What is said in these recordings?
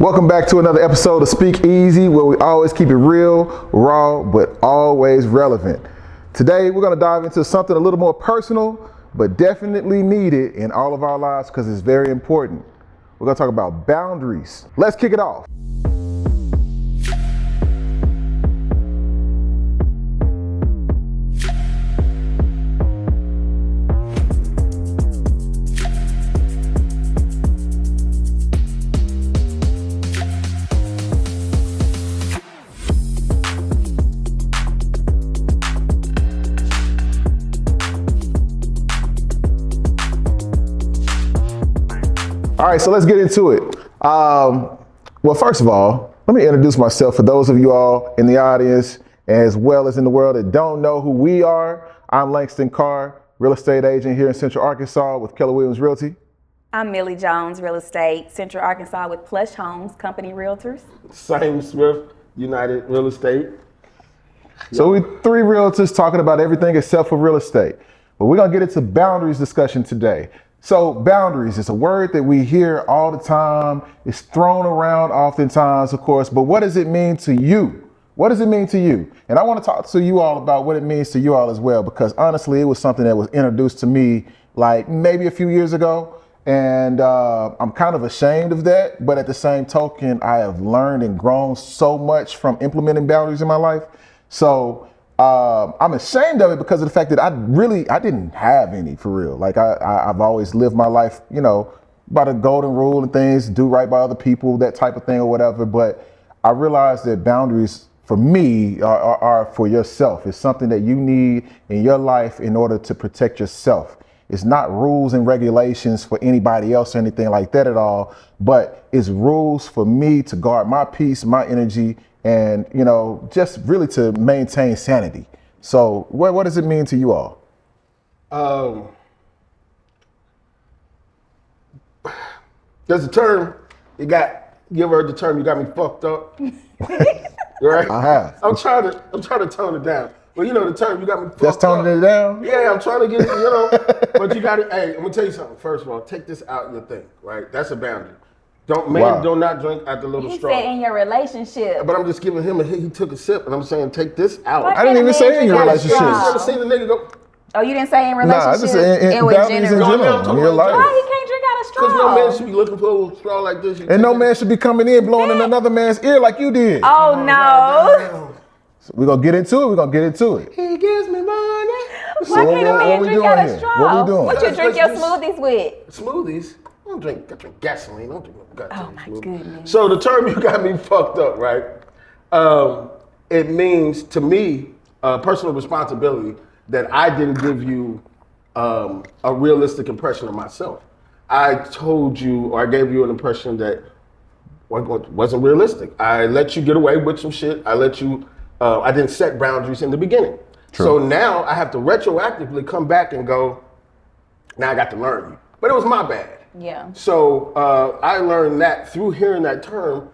Welcome back to another episode of Speakeasy, where we always keep it real, raw, but always relevant. Today, we're going to dive into something a little more personal, but definitely needed in all of our lives because it's very important. We're going to talk about boundaries. Let's kick it off. All right, so let's get into it. Well, first of all, let me introduce myself for those of you all in the audience, as well as in the world that don't know who we are. I'm Langston Carr, real estate agent here in Central Arkansas with Keller Williams Realty. I'm Millie Jones, real estate, Central Arkansas with Plush Homes Company Realtors. Sam Swift, United Real Estate. So we three realtors talking about everything except for real estate. But we're gonna get into boundaries discussion today. So boundaries is a word that we hear all the time. It's thrown around oftentimes, of course, but what does it mean to you? What does it mean to you? And I want to talk to you all about what it means to you all as well, because honestly, it was something that was introduced to me like maybe a few years ago. And I'm kind of ashamed of that. But at the same token, I have learned and grown so much from implementing boundaries in my life. So I'm ashamed of it because of the fact that I didn't have any for real. Like I've always lived my life, you know, by the golden rule and things, do right by other people, that type of thing or whatever. But I realized that boundaries for me are for yourself. It's something that you need in your life in order to protect yourself. It's not rules and regulations for anybody else or anything like that at all, but it's rules for me to guard my peace, my energy, and, you know, just really to maintain sanity. So what does it mean to you all? There's a term, give her the term, you got me fucked up. Right? I have. I'm trying to tone it down. Well, you know the term, you got me fucked up. That's toning it down? Yeah, I'm trying to get it, you know, but you got to, hey, I'm gonna tell you something. First of all, take this out of your thing, right? That's a boundary. Do not drink at the little He straw. said in your relationship. But I'm just giving him he took a sip, and I'm saying take this out. Why I didn't even say in your relationship. You never seen the nigga go. Oh, you didn't say in Nah, relationship? I just said in was boundaries in general in your life. Why he can't drink out of straw? Because no man should be looking for a straw like this. And no man should be coming in blowing in another man's ear like you did. Oh, no. So we're gonna get into it. He gives me money. Why So can't a what man we drink doing out of here? straw? What we doing? What you drink your Let's smoothies with? Smoothies? I don't drink gasoline. I don't drink no goddamn Oh, my smoothie. goodness. So the term you got me fucked up, right? It means to me personal responsibility that I didn't give you a realistic impression of myself. I told you, or I gave you an impression that wasn't realistic. I let you get away with some shit. I didn't set boundaries in the beginning. True. So now I have to retroactively come back and go, now I got to learn you. But it was my bad. Yeah. So I learned that through hearing that term.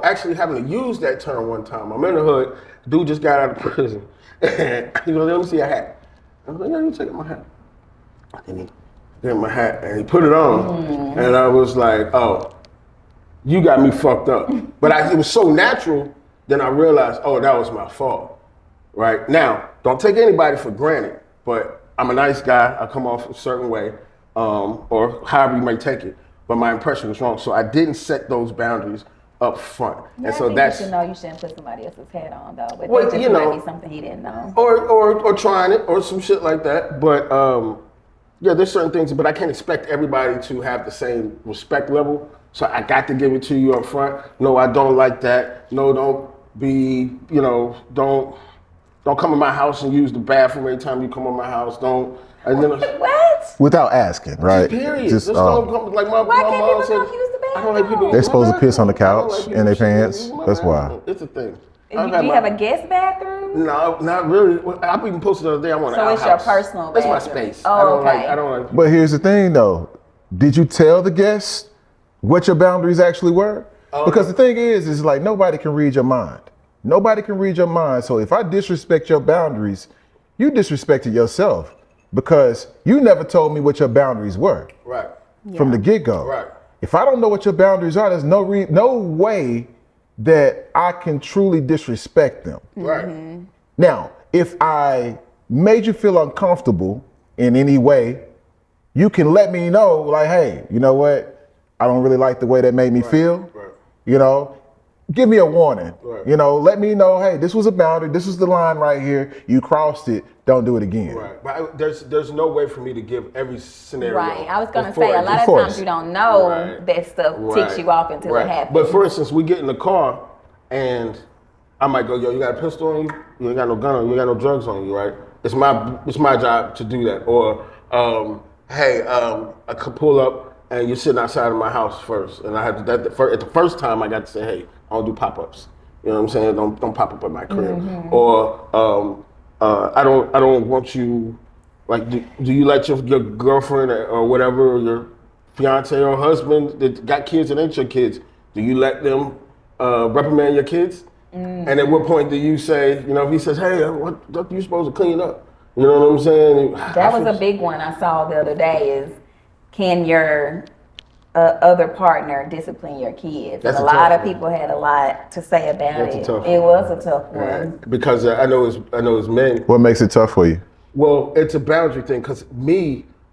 Actually having to use that term one time. I'm in the hood. Dude just got out of prison. And he goes, let me see your hat. I was like, yeah, you take my hat. And he gave my hat and he put it on. And I was like, oh, you got me fucked up. But it was so natural, then I realized, oh, that was my fault. Right? Now, don't take anybody for granted, but I'm a nice guy. I come off a certain way, or however you may take it. But my impression was wrong. So I didn't set those boundaries up front. Yeah, and so I think that's you should know you shouldn't put somebody else's hat on though. But Well, that just you know, might be something he didn't know. or trying it or some shit like that. But yeah, there's certain things, but I can't expect everybody to have the same respect level. So I got to give it to you up front. No, I don't like that. No, don't be, you know, don't come in my house and use the bathroom every time you come in my house. Don't. And then, What? Without asking, right? period. Just, don't come, like my Why mom can't people said, come use the bathroom? I don't like people. They're supposed to piss on the I don't couch like people in their using pants. my That's why. bathroom. It's a thing. Do you have a guest bathroom? No, not really. Well, I even posted the other day. I want an So it's outhouse. your personal That's my bathroom. space. Oh, okay. I don't like. But here's the thing though. Did you tell the guests what your boundaries actually were? Because the thing is like nobody can read your mind. Nobody can read your mind. So if I disrespect your boundaries, you disrespected yourself because you never told me what your boundaries were Right. from the get-go. Right. if I don't know what your boundaries are, there's no way that I can truly disrespect them. Right. Now, if I made you feel uncomfortable in any way, you can let me know, like, hey, you know what? I don't really like the way that made me feel. Right. You know, give me a warning. Right. You know, let me know, hey, this was a boundary. This was the line right here. You crossed it. Don't do it again. Right. But there's no way for me to give every scenario. Right. I was going to before say, a I lot do- of times you don't know Right. that stuff ticks you off until it happens. But for instance, we get in the car and I might go, yo, you got a pistol on you? You ain't got no gun on you, you ain't got no drugs on you, right? It's my job to do that. Or, hey, I could pull up and you're sitting outside of my house first. And I have to, at the first time I got to say, hey, I don't do pop-ups. You know what I'm saying? Don't pop up at my crib. Or I don't want you, like, do you let your girlfriend or whatever, or your fiance or husband that got kids and ain't your kids, do you let them reprimand your kids? And at what point do you say, you know, if he says, hey, what you supposed to clean up? You know what I'm saying? That was a big one I saw the other day is, can your other partner discipline your kids? That's And a a lot tough of one. people had a lot to say about That's a it. tough It one. was a tough one. Right. Because I know it's men. What makes it tough for you? Well, it's a boundary thing because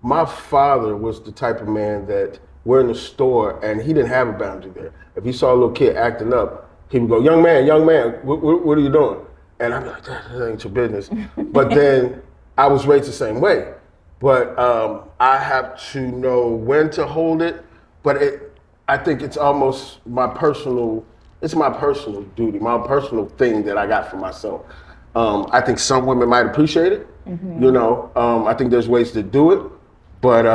my father was the type of man that we're in the store and he didn't have a boundary there. If he saw a little kid acting up, he would go, young man, what are you doing? And I'd be like, that ain't your business. But then I was raised the same way. But I have to know when to hold it. But I think it's almost my personal duty, my personal thing that I got for myself. I think some women might appreciate it. You know, I think there's ways to do it. But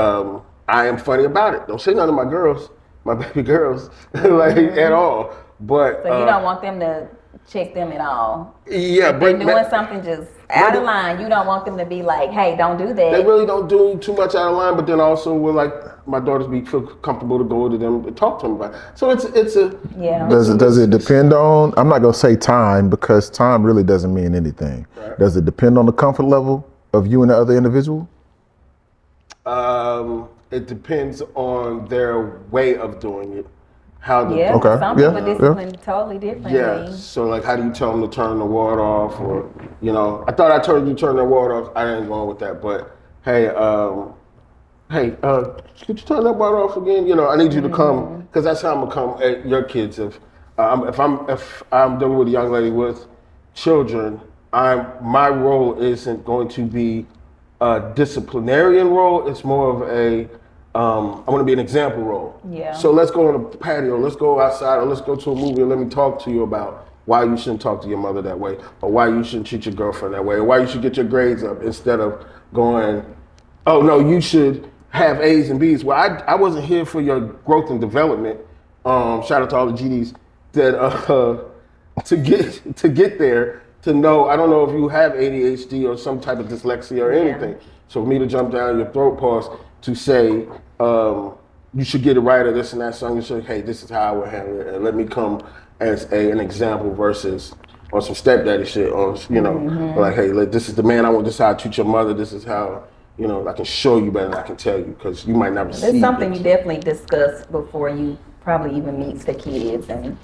I am funny about it. Don't say none of my girls, my baby girls, like at all. But So you don't want them to check them at all. Yeah, If they're doing something just out of line, you don't want them to be like, hey, don't do that. They really don't do too much out of line, but then also will like my daughters feel comfortable to go to them and talk to them about it. So it's a Yeah. Does it depend on, I'm not gonna say time because time really doesn't mean anything. Right. Does it depend on the comfort level of you and the other individual? it depends on their way of doing it. How the Yeah, Okay, some yeah, people discipline totally differently. Yeah. So like, how do you tell them to turn the water off, or I thought I told you to turn the water off. I didn't go with that, but hey, could you turn that water off again? I need you to come because that's how I'm gonna come at your kids. If I'm dealing with a young lady with children, my role isn't going to be a disciplinarian role. It's more of a I want to be an example role. Yeah. So let's go on a patio, let's go outside, or let's go to a movie and let me talk to you about why you shouldn't talk to your mother that way, or why you shouldn't treat your girlfriend that way, or why you should get your grades up instead of going, oh no, you should have A's and B's. Well, I wasn't here for your growth and development. Shout out to all the GDs that to get there, to know, I don't know if you have ADHD or some type of dyslexia or anything. So for me to jump down your throat, pause, to say, you should get it right, or this and that, so you should, hey, this is how I would handle it, and let me come as an example versus on some stepdaddy shit, like, hey, this is the man I want, this is how I treat your mother, this is how, I can show you better than I can tell you, because you might never see it. It's something you definitely discuss before you probably even meet the kids. And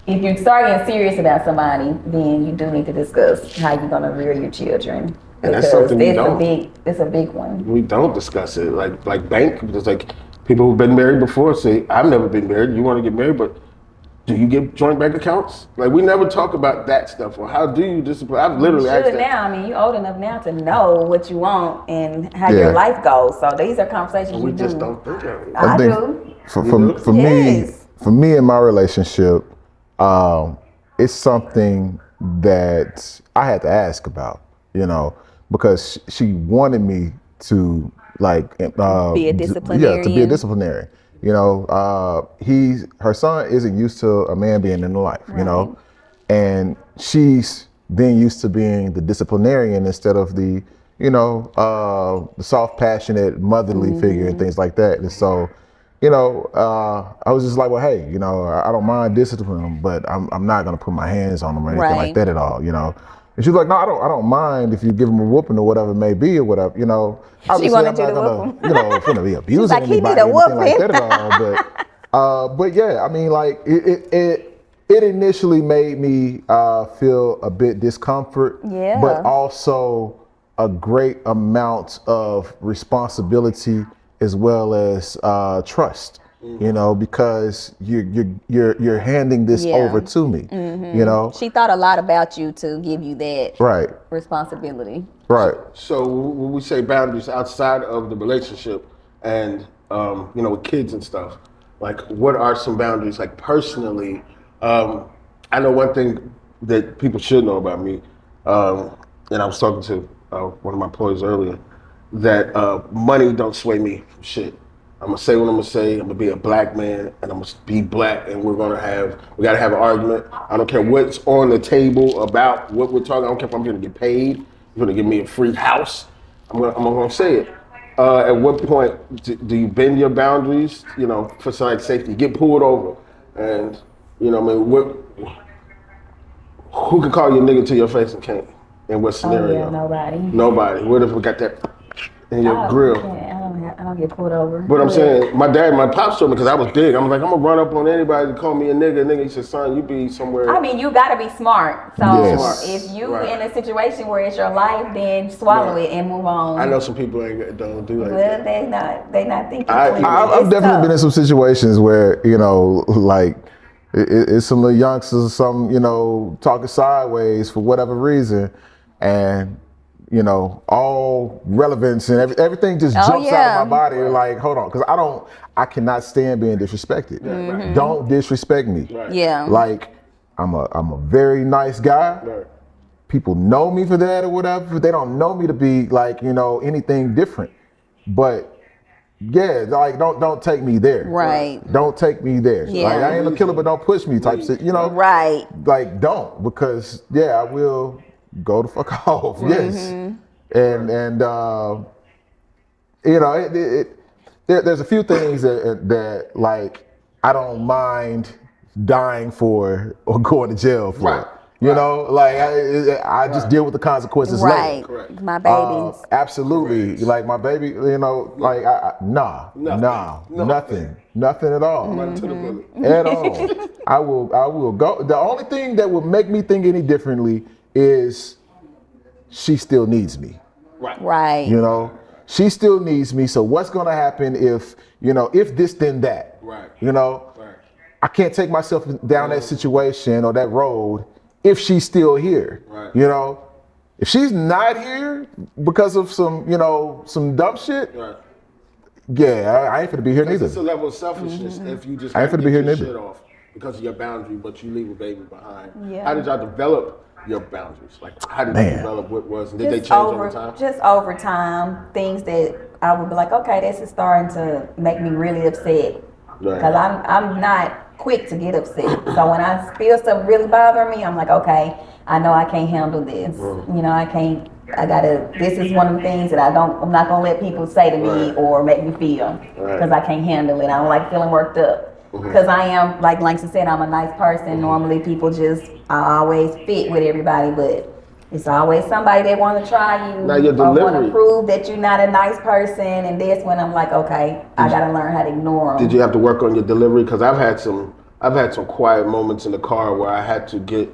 if you start getting serious about somebody, then you do need to discuss how you're going to rear your children. And that's something we don't. It's a big one. We don't discuss it. Like bank, there's like people who've been married before say, I've never been married, you want to get married, but do you get joint bank accounts? Like, we never talk about that stuff, or how do you discipline? I've literally asked that. Now, I mean, you're old enough now to know what you want and how your life goes. So these are conversations We you just do. don't think of it. I think do. For Yes. me in my relationship, it's something that I had to ask about, because she wanted me to Be a disciplinarian. Yeah, to be a disciplinarian. Her son isn't used to a man being in the life, and she's been used to being the disciplinarian instead of the soft, passionate, motherly figure and things like that. And so, I was just like, well, hey, I don't mind disciplining them, but I'm not gonna put my hands on them or anything like that at all, And she's like, no, I don't mind if you give him a whooping or whatever it may be or whatever, you know. Obviously, wanted I'm you not to gonna, whoop him. you know, finna be abusing like, he need anybody a or anything like whooping. that at all. But yeah, I mean, like it initially made me feel a bit discomfort, Yeah. but also a great amount of responsibility as well as trust. You know, because you're handing this Yeah. over to me. You know, She thought a lot about you to give you that right, responsibility. right. So when we say boundaries outside of the relationship and you know, with kids and stuff, like what are some boundaries? Like personally, I know one thing that people should know about me, and I was talking to one of my employees earlier, that money don't sway me for shit. I'm gonna say what I'm gonna say. I'm gonna be a black man, and I'm gonna be black, and we gotta have an argument. I don't care what's on the table about what we're talking. I don't care if I'm gonna get paid. You're gonna give me a free house. I'm gonna say it. At what point do you bend your boundaries? You know, for somebody's safety, get pulled over, and you know, I mean, who can call you a nigga to your face and can't? In what scenario? Oh, yeah, nobody. Nobody. What if we got that in your grill? I don't get pulled over. But I'm saying, my pops told me, because I was big, I'm like, I'm gonna run up on anybody to call me a nigga. Nigga, he said, son, you be somewhere. I mean, you gotta be smart. So Yes. if you Right. in a situation where it's your life, then swallow Right. it and move on. I know some people don't do like Well, that. they not thinking. I- clearly. I've It's definitely tough. been in some situations where, you know, like it's some little youngsters or some, you know, talking sideways for whatever reason, and you know, all relevance and everything just jumps out yeah. of my body. Like, hold on, because I cannot stand being disrespected. Right. Don't disrespect me. Right. Yeah. Like, I'm a very nice guy. Right. People know me for that or whatever, but they don't know me to be like, you know, anything different. But yeah, like don't take me there. Right. Don't take me there. Yeah. Like, I ain't a killer, but don't push me type shit, you know? Right. Like, don't, because yeah, I will go the fuck off. Yes. And you know, there's a few things that like I don't mind dying for or going to jail for. Right. You know, like I just deal with the consequences Right. later. Correct. My babies. Absolutely. Correct. Like my baby, you know, like nothing at all. Run to the bullet. At all. I will go. The only thing that would make me think any differently is she still needs me. Right. You know, she still needs me. So what's gonna happen if, you know, if this then that? Right. You know, Right. I can't take myself down that situation or that road if she's still here. Right. You know, if she's not here because of some, you know, some dumb shit, Right. yeah, I ain't finna be here neither. It's a level of selfishness if you just I ain't gotta finna be get here your neither. shit off because of your boundary, but you leave a baby behind. Yeah. How did y'all develop your boundaries? Like, how did you Man. develop what was, and did they change over time? Just over time, things that I would be like, okay, this is starting to make me really upset. Right. Because I'm not quick to get upset. So when I feel something really bothering me, I'm like, okay, I know I can't handle this. You know, this is one of the things that I'm not gonna let people say to me Right. or make me feel, Right. because I can't handle it. I don't like feeling worked up. Because I am, like Langston said, I'm a nice person. Normally people I always fit with everybody, but it's always somebody that want to try you Now your or want delivery. to prove that you're not a nice person. And that's when I'm like, okay, I got to learn how to ignore them. Did you have to work on your delivery? Because I've had some quiet moments in the car where I had to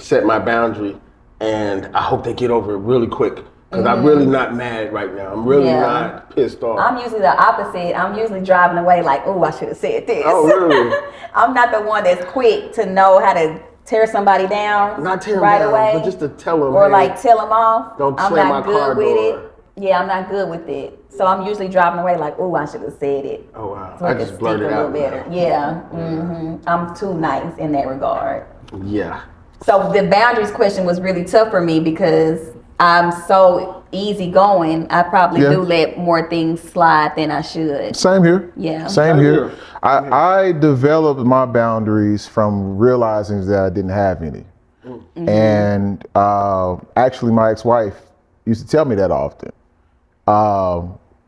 set my boundary, and I hope they get over it really quick. Because I'm really not mad right now. I'm really not pissed off. I'm usually the opposite. I'm usually driving away like, oh, I should have said this. Oh, really? I'm not the one that's quick to know how to tear somebody down Not tear 'em right down, away, but just to tell them, or hey, like tell them off. don't I'm slam not my car good with door. it. Yeah, I'm not good with it. So I'm usually driving away like, oh, I should have said it. Oh, wow. So I it just can blurted stick a out. little better. Yeah. I'm too nice in that regard. Yeah. So the boundaries question was really tough for me because I'm so easygoing. I probably Yeah. do let more things slide than I should. Same here. Yeah. Same Same here. here. I developed my boundaries from realizing that I didn't have any. And actually, my ex-wife used to tell me that often.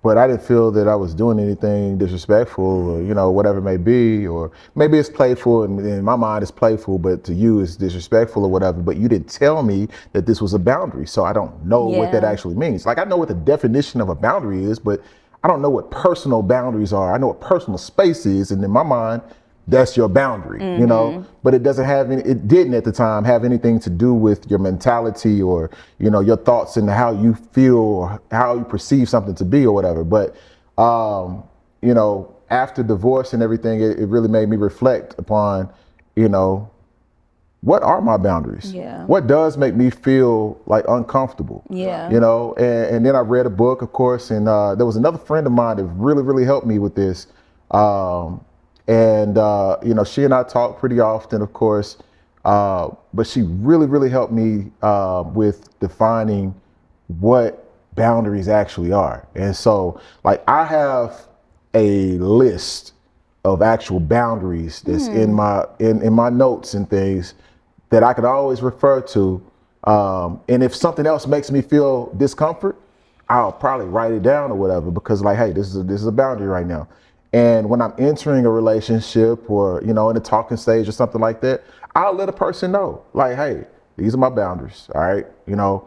but I didn't feel that I was doing anything disrespectful or, you know, whatever it may be, or maybe it's playful and in my mind it's playful, but to you it's disrespectful or whatever, but you didn't tell me that this was a boundary. So I don't know what that actually means. Like I know what the definition of a boundary is, but I don't know what personal boundaries are. I know what personal space is. And in my mind, that's your boundary, you know, but it didn't at the time have anything to do with your mentality or, you know, your thoughts and how you feel or how you perceive something to be or whatever. But, you know, after divorce and everything, it really made me reflect upon, you know, what are my boundaries? Yeah. What does make me feel like uncomfortable? Yeah. You know, and then I read a book, of course, and there was another friend of mine that really, really helped me with this. And, you know, she and I talk pretty often, of course, but she really, really helped me with defining what boundaries actually are. And so, like, I have a list of actual boundaries that's in my notes and things that I could always refer to. And if something else makes me feel discomfort, I'll probably write it down or whatever, because like, hey, this is a boundary right now. And when I'm entering a relationship or, you know, in a talking stage or something like that, I'll let a person know, like, hey, these are my boundaries. All right. You know,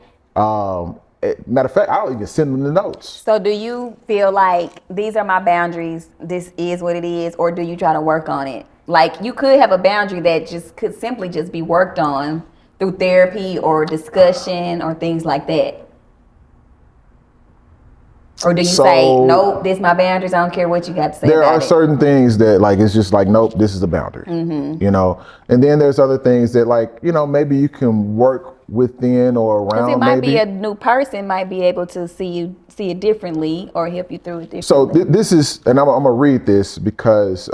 matter of fact, I'll even send them the notes. So do you feel like these are my boundaries, this is what it is, or do you try to work on it? Like you could have a boundary that just could simply just be worked on through therapy or discussion or things like that. Or do you say, nope, this is my boundaries, I don't care what you got to say there about are certain things that like, it's just like, nope, this is a boundary, you know? And then there's other things that like, you know, maybe you can work within or around. Because it might be a new person might be able to see it differently or help you through it differently. So this is, and I'm gonna read this because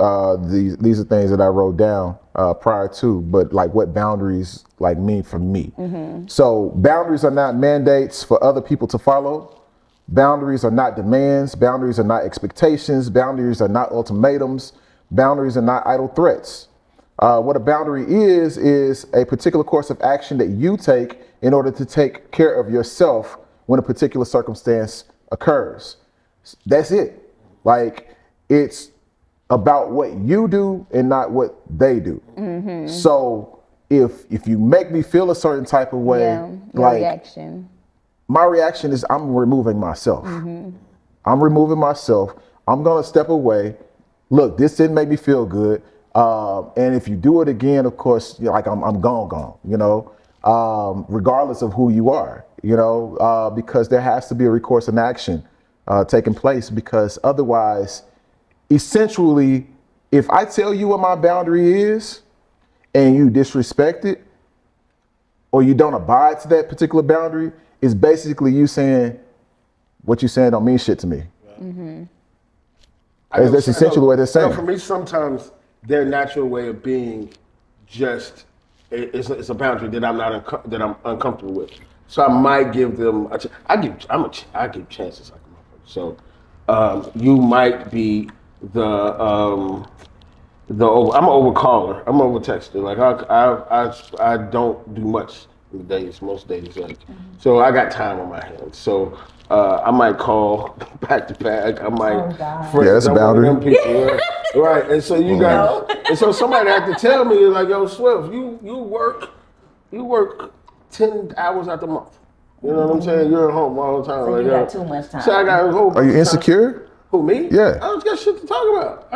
these are things that I wrote down prior to, but like what boundaries like mean for me. So boundaries are not mandates for other people to follow. Boundaries are not demands. Boundaries are not expectations. Boundaries are not ultimatums. Boundaries are not idle threats. What a boundary is a particular course of action that you take in order to take care of yourself when a particular circumstance occurs. That's it. Like, it's about what you do and not what they do. So if you make me feel a certain type of way, like reaction. My reaction is I'm removing myself. I'm removing myself. I'm gonna step away. Look, this didn't make me feel good. And if you do it again, of course, you know, like I'm gone, you know, regardless of who you are, you know, because there has to be a recourse in action taking place, because otherwise, essentially, if I tell you what my boundary is and you disrespect it or you don't abide to that particular boundary, it's basically you saying what you saying don't mean shit to me. That's essentially what they're saying. For me, sometimes their natural way of being just it's a boundary that I'm uncomfortable with. So I might give them I give chances like a motherfucker. So you might be I'm an overcaller. I'm an overtexter. Like I don't do much most days. Like so I got time on my hands. So I might call back to back. I might that's a boundary. Right. And so you got and so somebody had to tell me like, yo, Swift, you work 10 hours out the month. You know what I'm saying? You're at home all the time. So like, you got too much time. So I got a whole Are you insecure? Who, me? Yeah. I just got shit to talk about.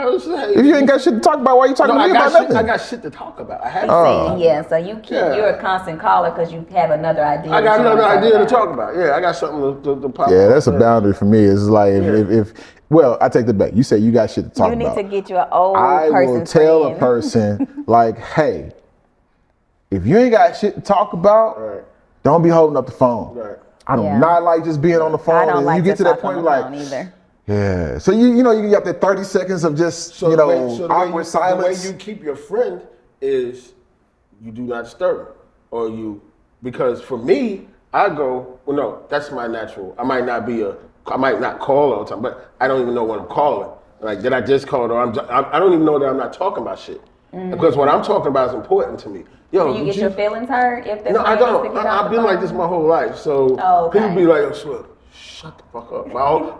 If you ain't got shit to talk about, why are you talking to me about nothing? I got shit to talk about. I have so you're a constant caller because you have another idea. I got another idea to talk about. Yeah, I got something to pop. Yeah, that's a boundary for me. It's like if well, I take that back. You say you got shit to talk about. You need to get you an old person. I will tell friend. a person like, hey, if you ain't got shit to talk about, don't be holding up the phone. Right. I do not like just being on the phone. I don't like you get to that point like either. Yeah. So you know you got that 30 seconds of just awkward silence. The way you keep your friend is you do not disturb, or you, because for me I go, well no, that's my natural. I might not call all the time, but I don't even know when I'm calling. Like did I just call or I don't even know that I'm not talking about shit because what I'm talking about is important to me. Yo, do you get your feelings hurt if no, I don't. I've been like this my whole life. So people be like, oh, Shut the fuck up.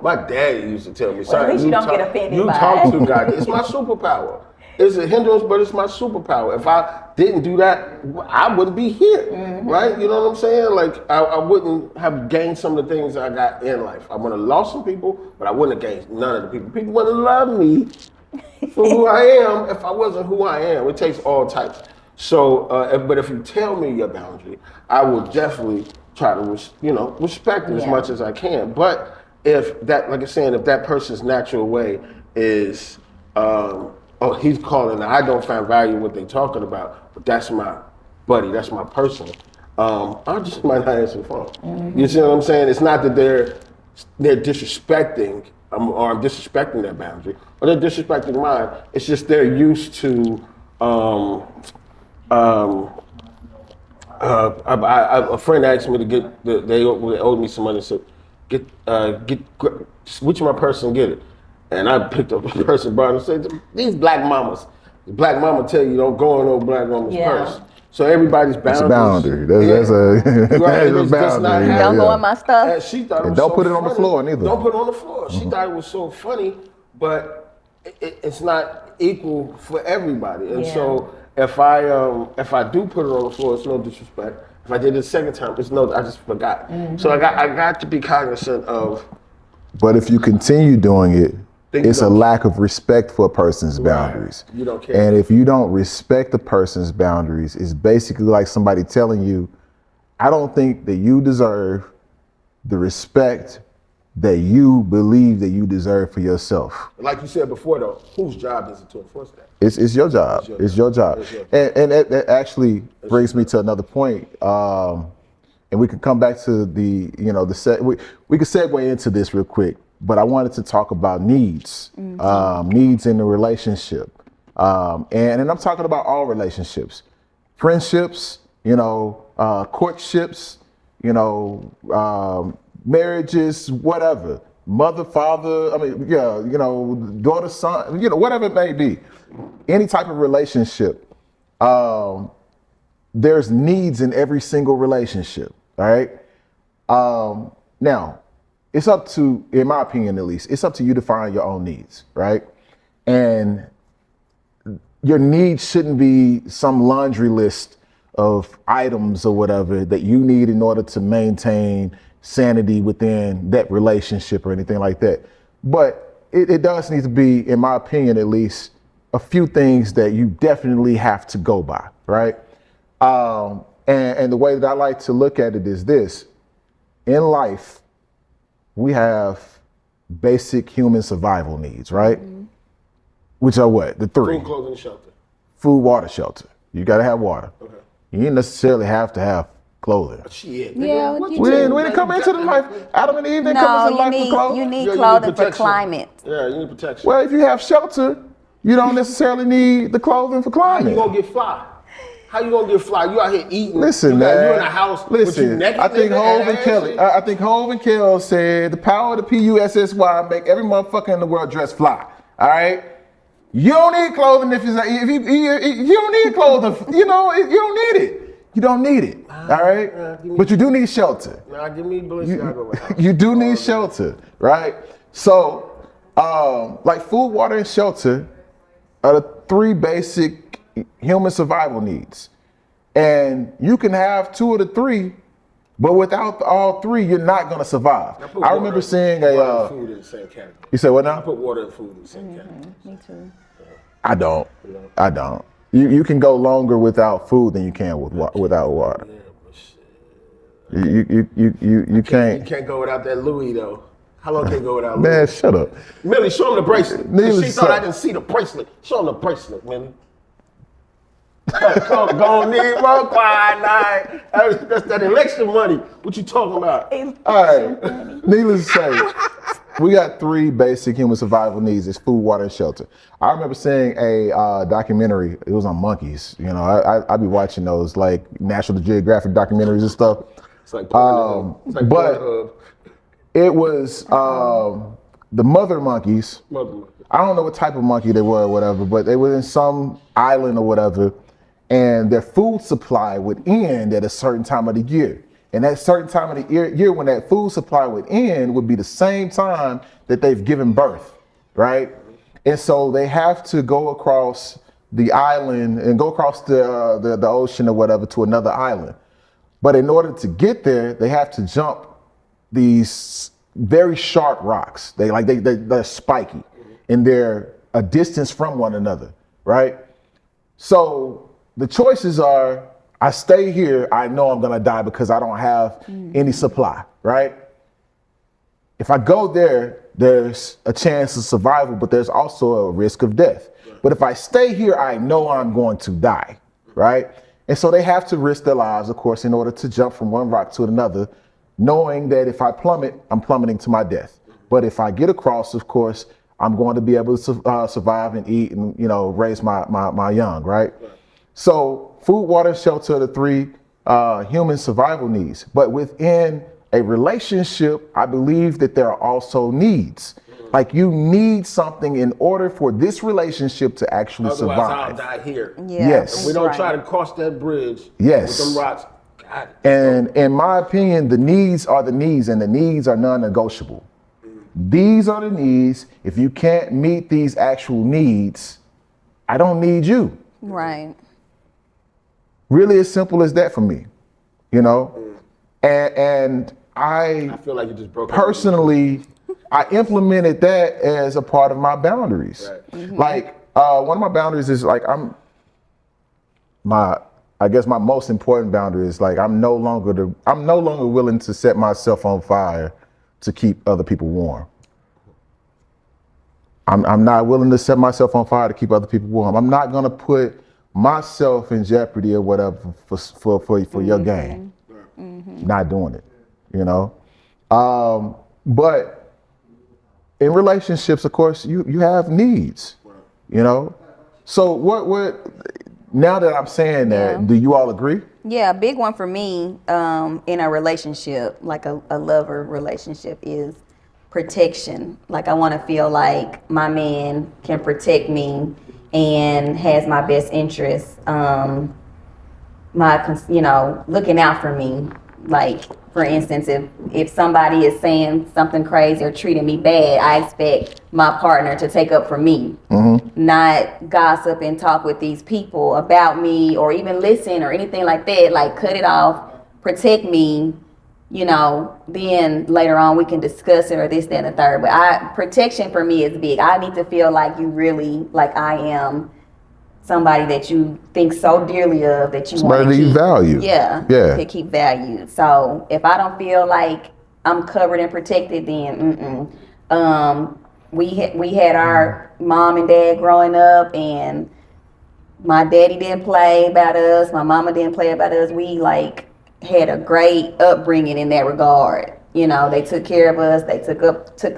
My dad used to tell me, Well, at least you don't get offended by talk it. too goddamn. It's my superpower. It's a hindrance, but it's my superpower. If I didn't do that, I wouldn't be here, right? You know what I'm saying? Like, I wouldn't have gained some of the things I got in life. I would have lost some people, but I wouldn't have gained none of the people. People wouldn't love me for who I am if I wasn't who I am. It takes all types. So, but if you tell me your boundary, I will definitely try to, respect it as much as I can. But if that, like I'm saying, if that person's natural way is, he's calling, I don't find value in what they're talking about, but that's my buddy, that's my person, I just might not answer the phone. You see what I'm saying? It's not that they're disrespecting, or I'm disrespecting their boundary, or they're disrespecting mine. It's just they're used to, a friend asked me to get, they owed me some money, so switch my purse and get it. And I picked up a purse and brought it and said, these black mamas, the black mama tell you don't go in no black mama's purse. So everybody's boundaries. That's a boundary. That's a boundary. Don't go in my stuff. And she thought it was don't so put it on the funny. floor neither. Don't put it on the floor. She thought it was so funny, but it's not equal for everybody. And so if I do put it on the floor, it's no disrespect. If I did it the second time, it's no, I just forgot. So I got to be cognizant of. But if you continue doing it, it's a lack of respect for a person's boundaries. You don't care. And if you don't respect the person's boundaries, it's basically like somebody telling you, I don't think that you deserve the respect that you believe that you deserve for yourself. Like you said before, though, whose job is it to enforce that? It's your job. It's your job. And that actually brings me to another point. And we can come back to we can segue into this real quick, but I wanted to talk about needs, needs in the relationship. And I'm talking about all relationships, friendships, courtships, marriages, whatever, mother, father, daughter, son, whatever it may be, any type of relationship. There's needs in every single relationship, all right? Now, it's up to, in my opinion at least, it's up to you to find your own needs, right? And your needs shouldn't be some laundry list of items or whatever that you need in order to maintain sanity within that relationship or anything like that. But it does need to be, in my opinion at least, a few things that you definitely have to go by, right? And the way that I like to look at it is this. In life, we have basic human survival needs, right? Which are what? The three. Food, clothing, shelter. Food, water, shelter. You gotta have water. Okay. You didn't necessarily have to have clothing. Shit. Yeah, nigga, We didn't come into the life. Adam and Eve didn't come into life with clothing. you need Yeah, you clothing need for protection. climate. Yeah, you need protection. Well, if you have shelter, you don't necessarily need the clothing for How you climbing. gonna get fly? How you gonna get fly? You out here eating. Listen, you man. You in a house with you Listen, naked. I think nigga, Hov and ass Kelly. shit? I think Hov and Kelly said the power of the PUSSY make every motherfucker in the world dress fly. All right. You don't need clothing if you don't need clothing. You don't need it. You don't need it. All right. But you do need shelter. Nah, give me Balenciaga. You do need shelter, right? So, like food, water, and shelter are the three basic human survival needs. And you can have two of the three, but without all three, you're not gonna survive. I remember seeing water and food in the same category. You said what now? I put water and food in the same category. Me too. I don't. You can go longer without food than you can without water. Yeah, but shit. You can't. You can't go without that Louis though. How long can you go without Louis? Man, shut up. Millie, show him the bracelet. Needless She to thought say. I didn't see the bracelet. Show him the bracelet, Millie. Come, gon' need one quiet night. That's that election money. What you talking about? All right. Needless to say, we got three basic human survival needs: it's food, water, and shelter. I remember seeing a documentary. It was on monkeys. I be watching those like National Geographic documentaries and stuff. It's like Pornhub. It's like but Pornhub. it was the mother monkeys. I don't know what type of monkey they were or whatever, but they were in some island or whatever, and their food supply would end at a certain time of the year. And that certain time of the year when that food supply would end would be the same time that they've given birth, right? And so they have to go across the island and go across the ocean or whatever to another island. But in order to get there, they have to jump these very sharp rocks. They're spiky, and they're a distance from one another, right? So the choices are, I stay here, I know I'm gonna die because I don't have any supply, right? If I go there, there's a chance of survival, but there's also a risk of death. But if I stay here, I know I'm going to die, right? And so they have to risk their lives, of course, in order to jump from one rock to another, knowing that if I plummet, I'm plummeting to my death. But if I get across, of course, I'm going to be able to survive and eat and, raise my young, right? So food, water, shelter are the three human survival needs. But within a relationship, I believe that there are also needs. Like you need something in order for this relationship to actually Otherwise, survive. I'll die here. Yeah, Yes. We don't right. try to cross that bridge Yes. with them rocks. God. And in my opinion, the needs are the needs, and the needs are non-negotiable. These are the needs. If you can't meet these actual needs, I don't need you. Right. Really as simple as that for me, And I feel like you just broke personally, I implemented that as a part of my boundaries. Right. Like one of my boundaries is like I guess my most important boundary is like I'm no longer willing to set myself on fire to keep other people warm. I'm not willing to set myself on fire to keep other people warm. I'm not gonna put myself in jeopardy or whatever for your gain. Not doing it, But in relationships, of course, you have needs, So what? Now that I'm saying that, do you all agree? Yeah, a big one for me in a relationship, like a lover relationship, is protection. Like I want to feel like my man can protect me and has my best interests, looking out for me. Like, for instance, if somebody is saying something crazy or treating me bad, I expect my partner to take up for me, not gossip and talk with these people about me or even listen or anything like that. Like, cut it off, protect me, then later on we can discuss it or this, that, and the third. But protection for me is big. I need to feel like you really, like I am somebody that you think so dearly of that you want to keep. Value. Yeah. To keep valued. So if I don't feel like I'm covered and protected, then we had our mom and dad growing up, and my daddy didn't play about us. My mama didn't play about us. We had a great upbringing in that regard. They took care of us. They took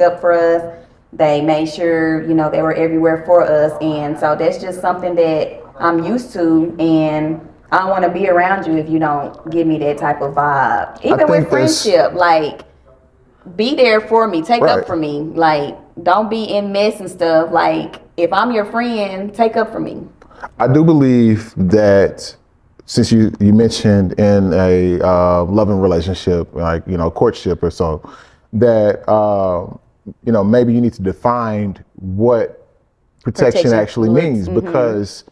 up for us. They made sure, they were everywhere for us. And so that's just something that I'm used to. And I don't want to be around you if you don't give me that type of vibe. Even with friendship, be there for me. Take up for me. Don't be in mess and stuff. If I'm your friend, take up for me. I do believe that since you mentioned in a loving relationship, courtship or so, that maybe you need to define what protection actually means, because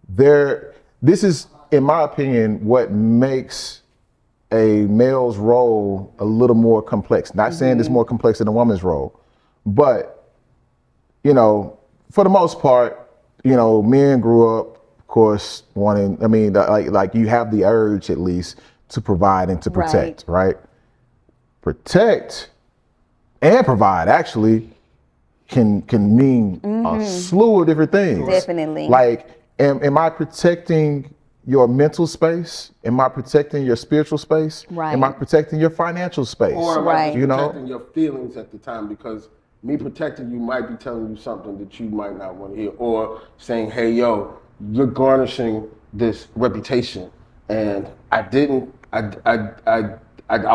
this is, in my opinion, what makes a male's role a little more complex. Not saying it's more complex than a woman's role, but for the most part, men grew up, of course, wanting, like you have the urge at least to provide and to protect, right? Protect and provide actually can mean a slew of different things. Definitely. Am I protecting your mental space? Am I protecting your spiritual space? Right. Am I protecting your financial space? Or am I just protecting your feelings at the time? Because me protecting you might be telling you something that you might not want to hear, or saying, hey, yo, you're garnishing this reputation. And I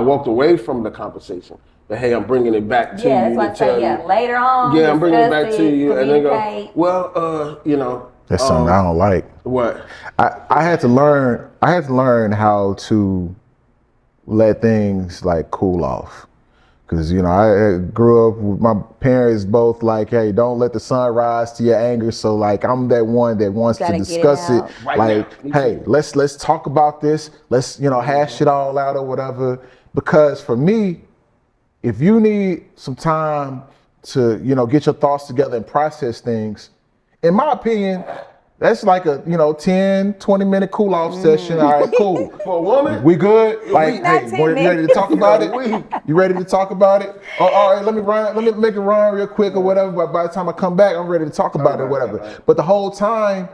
walked away from the conversation. But hey, I'm bringing it back to you. Yeah, that's what I say. Later on. Yeah, I'm bringing it back to you. And they go, well, That's something I don't like. What? I had to learn how to let things like cool off. Cause I grew up with my parents both like, hey, don't let the sun rise to your anger. So like, I'm that one that wants to discuss it. Right like, now. hey, let's talk about this. Let's hash it all out or whatever. Because for me, if you need some time to get your thoughts together and process things, in my opinion, that's like a 10-20 minute cool off session. All right, cool. For a woman, we good? Like, Not hey, 10 boy, you ready to talk about it? minutes. You ready to talk about it? Oh, all right, let me make it run real quick or whatever. But by the time I come back, I'm ready to talk about it or whatever. Right. But the whole time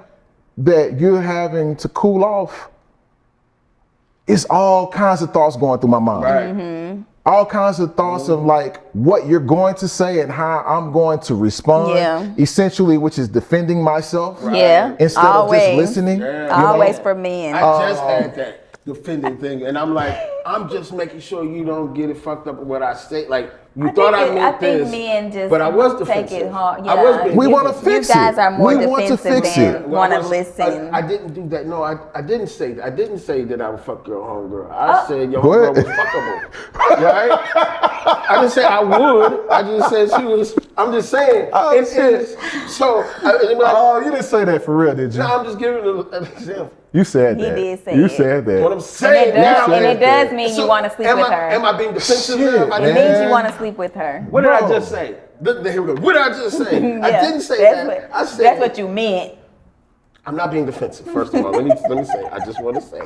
that you're having to cool off, it's all kinds of thoughts going through my mind. Right. All kinds of thoughts of like what you're going to say and how I'm going to respond. Yeah. Essentially, which is defending myself. Yeah. Instead Always. of just listening. Yeah. Always for men. I just had that defending thing, and I'm like, I'm just making sure you don't get it fucked up with what I say. Like, you thought I meant this, men just but I was take defensive. it hard. I was being We want to defensive. fix it. You guys are more we want to defensive fix than it. want to I was- listen. I didn't do that. No, I didn't say that. I didn't say that I would fuck your homegirl. I said your What? homegirl was fuckable. Right? I didn't say I would. I just said she was. I'm just saying. Oh, it shit. is. So, like, Oh, you didn't say that for real, did you? no, I'm just giving an example. You said He that. did say You it. said What I'm that. and saying it does, now. and it does mean So, you want to sleep am with I- her. Am I being defensive? Shit, If I It didn't- means man. you want to sleep with her. What did I Bro. just say? Here we go. What did I just say? I Yeah, didn't say that's that. What, I said that's what you meant. I'm not being defensive. First of all, let me say. I just want to say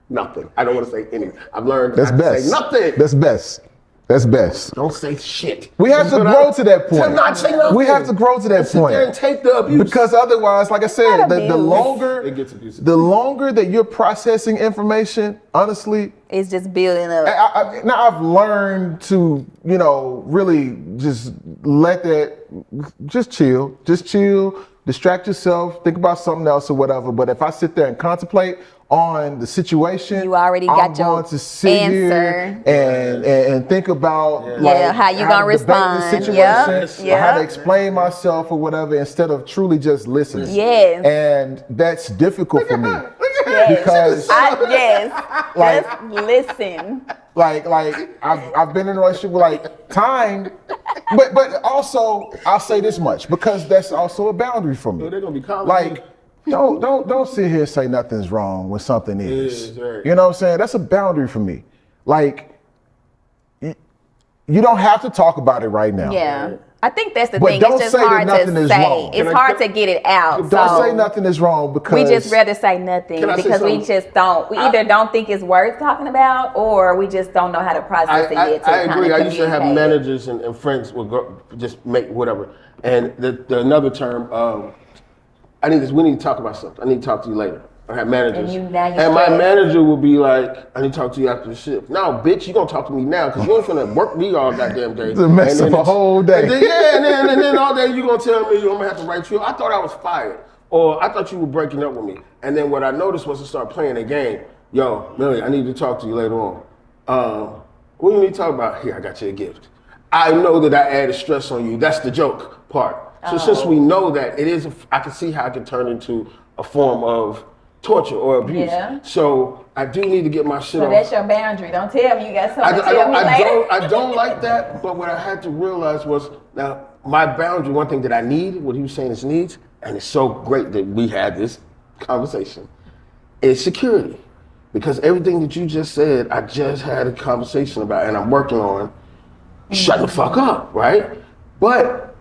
nothing. I don't want to say anything. I've learned That's not to best. say nothing. That's best. That's best. Don't say shit. We have to But grow to that point. To not say nothing. We have to grow to that And sit there and point. take the abuse. Because otherwise, like I said, not the abuse. longer It gets abusive. the longer that you're processing information, honestly, It's just building up. now I've learned to, really just let that, just chill, distract yourself, think about something else or whatever. But if I sit there and contemplate on the situation, You already I'm got your going to sit here and think about how you gonna to debate the respond. situation, Yep, or how to yep. explain myself or whatever, instead of truly just listening. Yes. And that's difficult for me. Yes. Because Yes. Just listen. like I've been in a relationship with like time, but also I'll say this much, because that's also a boundary for me. They're gonna be calling Like, me. don't sit here and say nothing's wrong when something is. Is, right. You know what I'm saying? That's a boundary for me. Like, you don't have to talk about it right now. Yeah. I think that's the But thing. don't It's just say that hard nothing to is say. wrong. It's Can I- hard to get it out. Don't so say nothing is wrong, because we just rather say nothing Can I say because we something? just don't. We either don't think it's worth talking about, or we just don't know how to process it yet. To I agree. kinda I used to have communicate it. managers and friends would go, just make whatever. And the another term, we need to talk about something. I need to talk to you later. I have managers. And now you and my stressed. manager will be like, I need to talk to you after the shift. No, bitch, you gonna talk to me now, because you ain't finna work me all goddamn day. To mess And then up a it's- whole day. And then all day you gonna tell me I'm gonna have to write you. I thought I was fired. Or I thought you were breaking up with me. And then what I noticed was to start playing a game. Yo, Millie, I need to talk to you later on. What do you need to talk about? Here, I got you a gift. I know that I added stress on you. That's the joke part. So since we know that, I can see how it can turn into a form of torture or abuse. Yeah. So I do need to get my shit So off. that's your boundary. Don't tell me you got something I to tell me later. don't like that, but what I had to realize was, now my boundary, one thing that I need, what he was saying is needs, and it's so great that we had this conversation, is security. Because everything that you just said, I just had a conversation about, and I'm working on shut the fuck up, right? But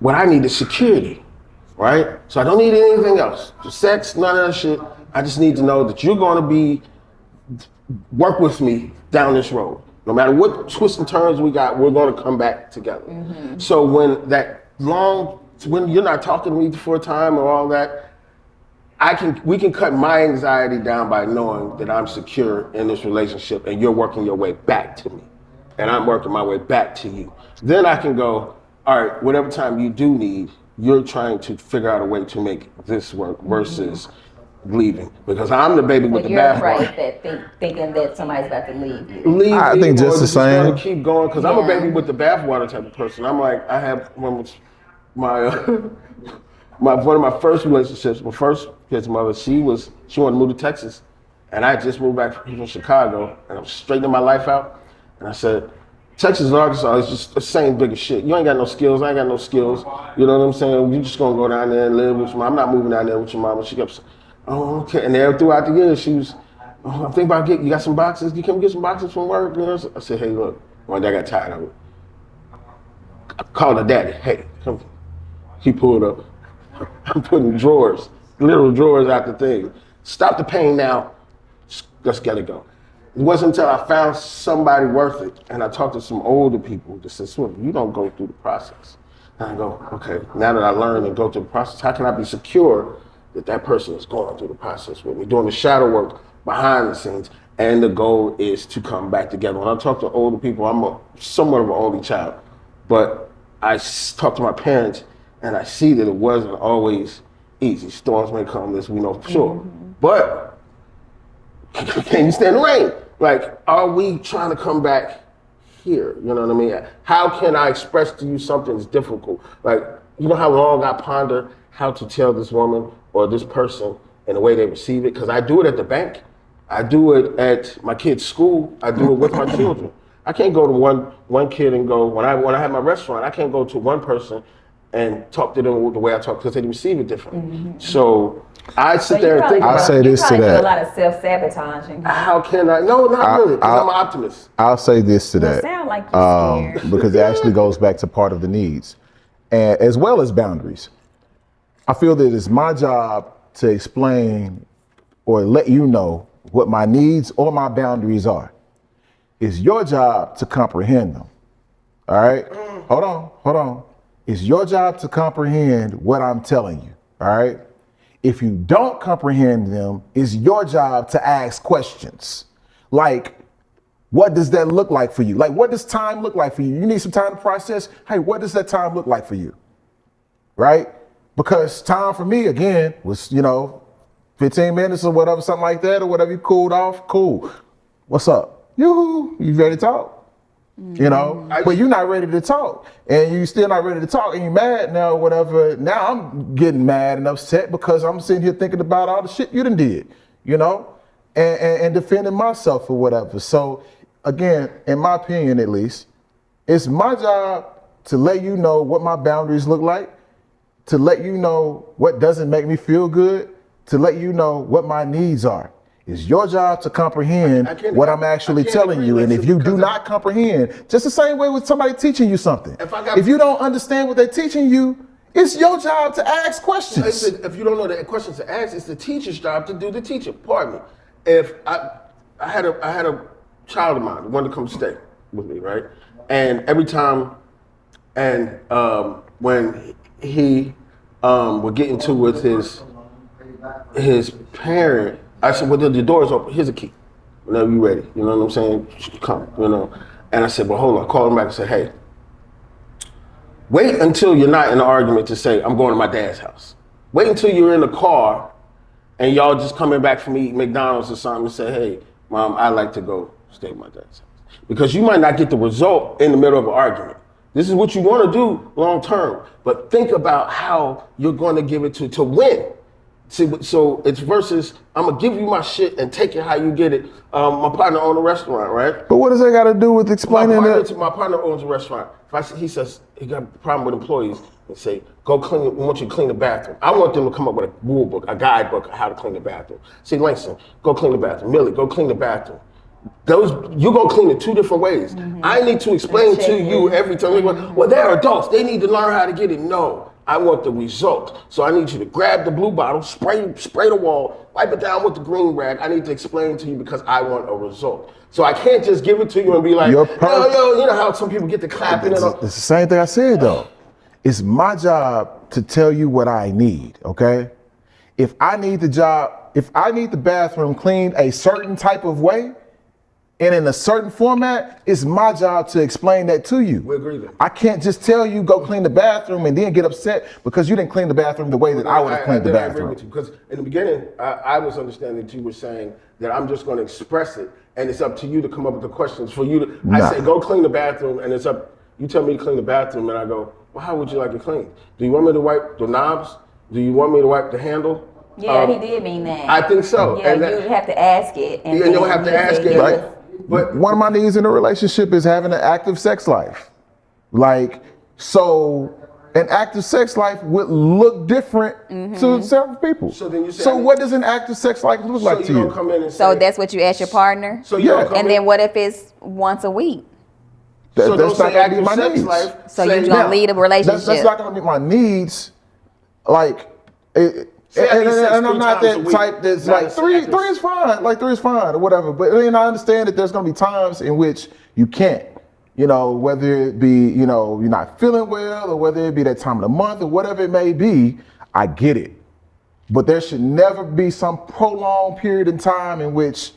what I need is security, right? So I don't need anything else. Sex, none of that shit. I just need to know that you're gonna work with me down this road. No matter what twists and turns we got, we're gonna come back together. So when you're not talking to me for a time or all that, we can cut my anxiety down by knowing that I'm secure in this relationship and you're working your way back to me. And I'm working my way back to you. Then I can go, all right, whatever time you do need, you're trying to figure out a way to make this work versus leaving. Because I'm the baby with So the you're afraid bathwater. that thinking that somebody's about to leave you. Leave I me, think just or the trying same. to keep going, because I'm a Yeah. baby with the bathwater type of person. I'm like, I have one of my first relationships. My first kid's mother, she wanted to move to Texas, And I just moved back from Chicago, and I'm straightening my life out. And I said, Texas and Arkansas is just the same big as shit. You ain't got no skills, I ain't got no skills. You know what I'm saying? You just gonna go down there and live with your mom. I'm not moving down there with your mama. She kept, oh, okay. And then throughout the years, she was, oh, I'm thinking about you got some boxes? You can get some boxes from work? You know? I said, hey, look, one day I got tired of it. I called her daddy, hey, come. He pulled up. I'm putting drawers, little drawers out the thing. Stop the pain now. Let's get it go. It wasn't until I found somebody worth it, and I talked to some older people that said, Swim, you don't go through the process. And I go, okay, now that I learned and go through the process, how can I be secure that that person is going through the process with me, doing the shadow work behind the scenes, and the goal is to come back together. When I talk to older people, I'm somewhat of an only child, but I talk to my parents, and I see that it wasn't always easy. Storms may come, this we know for sure. But can you stand the rain? Like, are we trying to come back here? You know what I mean? How can I express to you something that's difficult? Like, you know how long I ponder how to tell this woman or this person in the way they receive it? Because I do it at the bank. I do it at my kids' school. I do it with my children. I can't go to one kid and go, when I have my restaurant, I can't go to one person and talk to them the way I talk because they receive it differently. So I sit there and think I'll about say this to do a that. lot of self-sabotaging. how can I? No, not really, because I'm an optimist. I'll say this to You that. sound like you're scared. Because it actually goes back to part of the needs, and as well as boundaries. I feel that it's my job to explain or let you know what my needs or my boundaries are. It's your job to comprehend them. All right? Hold on. It's your job to comprehend what I'm telling you. All right? If you don't comprehend them, it's your job to ask questions. Like, what does that look like for you? Like, what does time look like for you? You need some time to process. Hey, what does that time look like for you? Right? Because time for me, again, was, 15 minutes or whatever, something like that, or whatever you cooled off. Cool. What's up? You ready to talk? But you're not ready to talk, and you still not ready to talk, and you mad now, whatever. Now I'm getting mad and upset because I'm sitting here thinking about all the shit you done did, and defending myself or whatever. So again, in my opinion, at least, it's my job to let you know what my boundaries look like, to let you know what doesn't make me feel good, to let you know what my needs are. It's your job to comprehend what I'm actually telling you. And if you do not comprehend, just the same way with somebody teaching you something. If you don't understand what they're teaching you, it's your job to ask questions. If you don't know the questions to ask, it's the teacher's job to do the teaching. Pardon me. If I had a child of mine who wanted to come stay with me, right? And every time, when he would get into with his parent, I said, well, the door's open. Here's a key. Whenever you're ready. You know what I'm saying? Come, And I said, well, hold on. Call him back and say, hey, wait until you're not in an argument to say, I'm going to my dad's house. Wait until you're in the car and y'all just coming back from eating McDonald's or something and say, hey, Mom, I'd like to go stay with my dad's house. Because you might not get the result in the middle of an argument. This is what you want to do long term. But think about how you're going to give it to win. See, so it's versus, I'm going to give you my shit and take it how you get it. My partner owns a restaurant, right? But what does that got to do with explaining that? My partner owns a restaurant. He says he got a problem with employees and say, go clean, we want you to clean the bathroom. I want them to come up with a rule book, a guidebook of how to clean the bathroom. See, Langston, go clean the bathroom. Millie, go clean the bathroom. You're going to clean it two different ways. I need to explain to you every time. Well, they're adults. They need to learn how to get it. No. I want the result. So I need you to grab the blue bottle, spray the wall, wipe it down with the green rag. I need to explain to you because I want a result. So I can't just give it to you and be like, yo, you know how some people get the clapping and all. It's the same thing I said though. It's my job to tell you what I need, okay? If I need the bathroom cleaned a certain type of way, and in a certain format, it's my job to explain that to you. We agree then. I can't just tell you go clean the bathroom and then get upset because you didn't clean the bathroom the way that I would have cleaned the bathroom. I agree with you because in the beginning, I was understanding that you were saying that I'm just going to express it and it's up to you to come up with the questions for you to. I say go clean the bathroom and it's up. You tell me to clean the bathroom and I go, well, how would you like it cleaned? Do you want me to wipe the knobs? Do you want me to wipe the handle? Yeah, he did mean that. I think so. Yeah, And you have to ask it. And you'll have to ask it. Right. But one of my needs in a relationship is having an active sex life. Like, so an active sex life would look different to several people. So then you say, so what does an active sex life look like to you you? don't come in and So say, that's what you ask your partner? So you don't come And in, then what if it's once a week? so That's don't not say gonna be active my sex needs. life. So say, you're gonna lead a relationship. That's not gonna be my needs. Like, Say I need sex and I'm 3 not times a that week. type that's Not like a three active- is fine, like 3 is fine or whatever. But I understand that there's gonna be times in which you can't. You know, whether it be, you know, you're not feeling well or whether it be that time of the month or whatever it may be, I get it. But there should never be some prolonged period in time in which,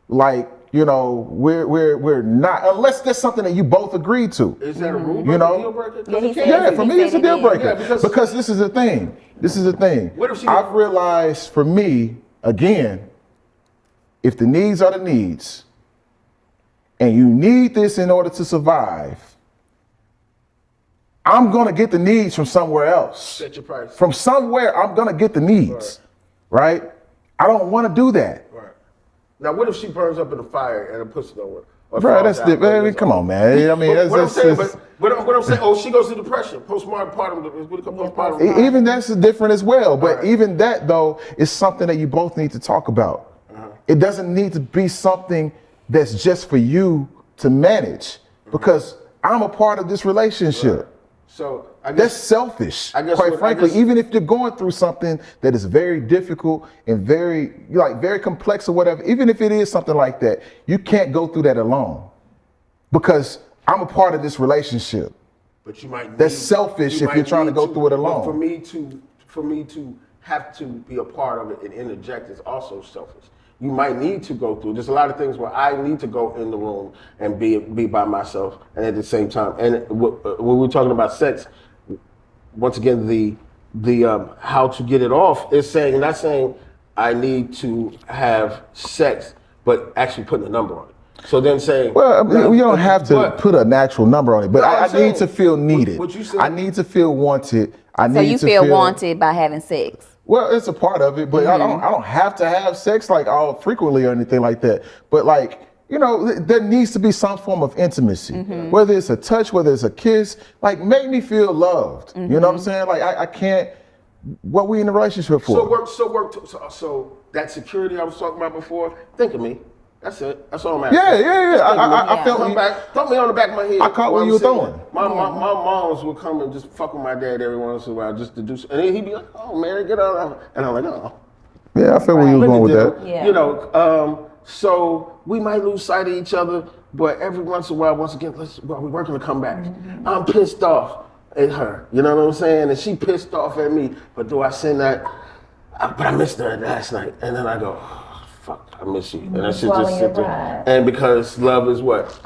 like, you know, we're not, unless there's something that you both agreed to. Is that a rule You breaker, know? deal breaker? 'Cause Yeah, he it said- can't Yeah, be. for He me, it's a said deal it breaker. Yeah, because this is the thing. This is the thing. What if she- I've realized for me, again, if the needs are the needs, and you need this in order to survive, I'm gonna get the needs from somewhere else. Set your price. From somewhere, I'm gonna get the needs, right? I don't want to do that, Right. Now, what if she burns up in the fire and her pussy don't work? Or bro. falls That's out, the or man. doesn't Come work? on, man. I mean, What I'm saying, that's what I'm saying, oh, she goes through depression, postpartum, what it called postpartum. even that's different as well. But Right. even that though is something that you both need to talk about. It doesn't need to be something that's just for you to manage because I'm a part of this relationship. So I That's guess selfish, I guess quite what- I frankly. guess- Even if you're going through something that is very difficult and very complex or whatever, even if it is something like that, you can't go through that alone because I'm a part of this relationship. But you might. That's selfish if might you're trying to need go through it but alone. For me to have to be a part of it and interject is also selfish. You might need to go through. There's a lot of things where I need to go in the room and be by myself, and at the same time. And when we're talking about sex, once again, the how to get it off is saying, not saying I need to have sex, but actually putting a number on it. So then saying, Well, I mean, you don't have to but- put a natural number on it, but No, I I'm saying, need to feel needed. what you said- I need to feel wanted. I So need you to feel wanted by having sex? Well, it's a part of it, but I don't have to have sex like all frequently or anything like that. But like, you know, there needs to be some form of intimacy, whether it's a touch, whether it's a kiss, like make me feel loved. You know what I'm saying? Like I can't. What we in a relationship for? So that security I was talking about before. Think of me. That's it. That's all I'm asking. Yeah. Just think of me. I felt Come you. back, throw me on the back of my head. I caught while what I'm you were sitting throwing. there. My moms would come and just fuck with my dad every once in a while just to do, and then he'd be like, "Oh, Mary, get out!" And I'm like, "Oh." Yeah, I feel where you were going with that. Yeah. You know, so we might lose sight of each other, but every once in a while, once again, we're working to come back. I'm pissed off at her, you know what I'm saying? And she pissed off at me, but do I send that? But I missed her last night. And then I go, oh, fuck, I miss you. And I should Swallow just your sit there. pride. And because love is what?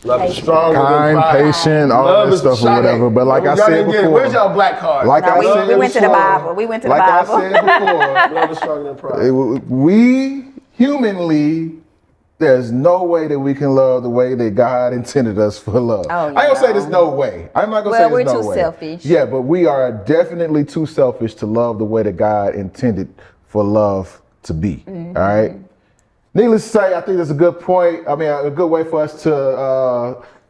Love is Patient. stronger Kind, than pride. patient, all Love that is stuff or Sade. whatever. But like I Y'all said didn't get it. before, Where's y'all black card? like No, I we said went to the before, Bible. We went to the like Bible. I said before, Love is stronger than pride. we humanly, there's no way that we can love the way that God intended us for love. Oh, I ain't gonna say there's no way. I'm not gonna Well, say there's we're no too way. selfish. Yeah, but we are definitely too selfish to love the way that God intended for love to be. Mm-hmm. All right. Needless to say, I think that's a good point. I mean, a good way for us to,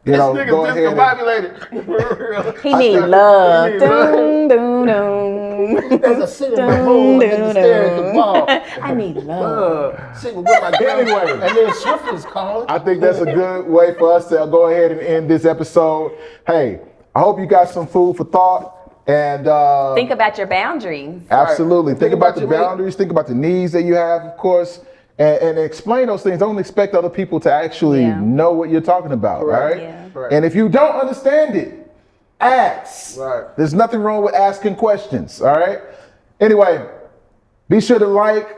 you know, This go nigga ahead. discombobulated. He need love. He need love. Dun, dun, dun. As I sit in my home, I get to stare at the ball. I need love. Sitting with my girl. Anyway. And then Swift is calling. I think that's a good way for us to go ahead and end this episode. Hey, I hope you got some food for thought. And Think about your boundaries. absolutely. Right. Think about the your needs. boundaries. Think about the needs that you have, of course, and explain those things. Don't expect other people to actually Yeah. know what you're talking about, Correct. right? Yeah. Correct. And if you don't understand it, ask. Right. There's nothing wrong with asking questions, all right? Anyway, be sure to like,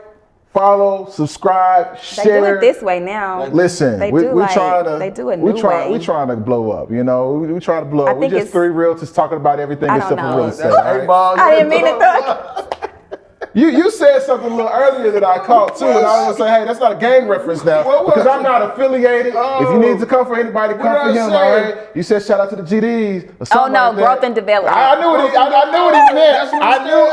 follow, subscribe, They do share. it this way now. Listen, They we do we like- trying to they do a we new trying way. we trying to blow up, you know. We trying to blow I up. We think just it's- three realtors talking about everything I except don't for know. real estate. That's all right? eight balls. I didn't mean to throw. You said something a little earlier that I caught too, and I was gonna say, hey, that's not a gang reference now because I'm not affiliated. If you need to come for anybody, come for him. All right. You said shout out to the GDs. Or something like that. Growth and development. I knew what he meant. I knew it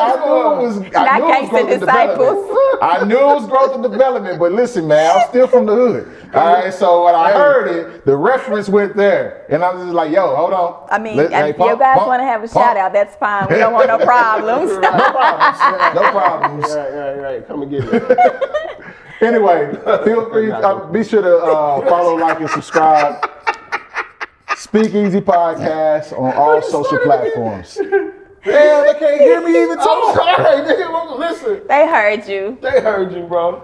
was growth and development. I knew it was growth and development, but listen, man, I'm still from the hood. All right, so when I heard it, the reference went there, and I was just like, "Yo, hold on." I mean, if you guys want to have a shout out, that's fine. We don't want no problems. No problems. No problems. Right. Come and get it. Anyway, feel free. Be sure to follow, like, and subscribe. Speakeasy Podcast on all social platforms. Damn, they can't hear me even talk. I'm sorry, nigga. Listen. They heard you. They heard you, bro.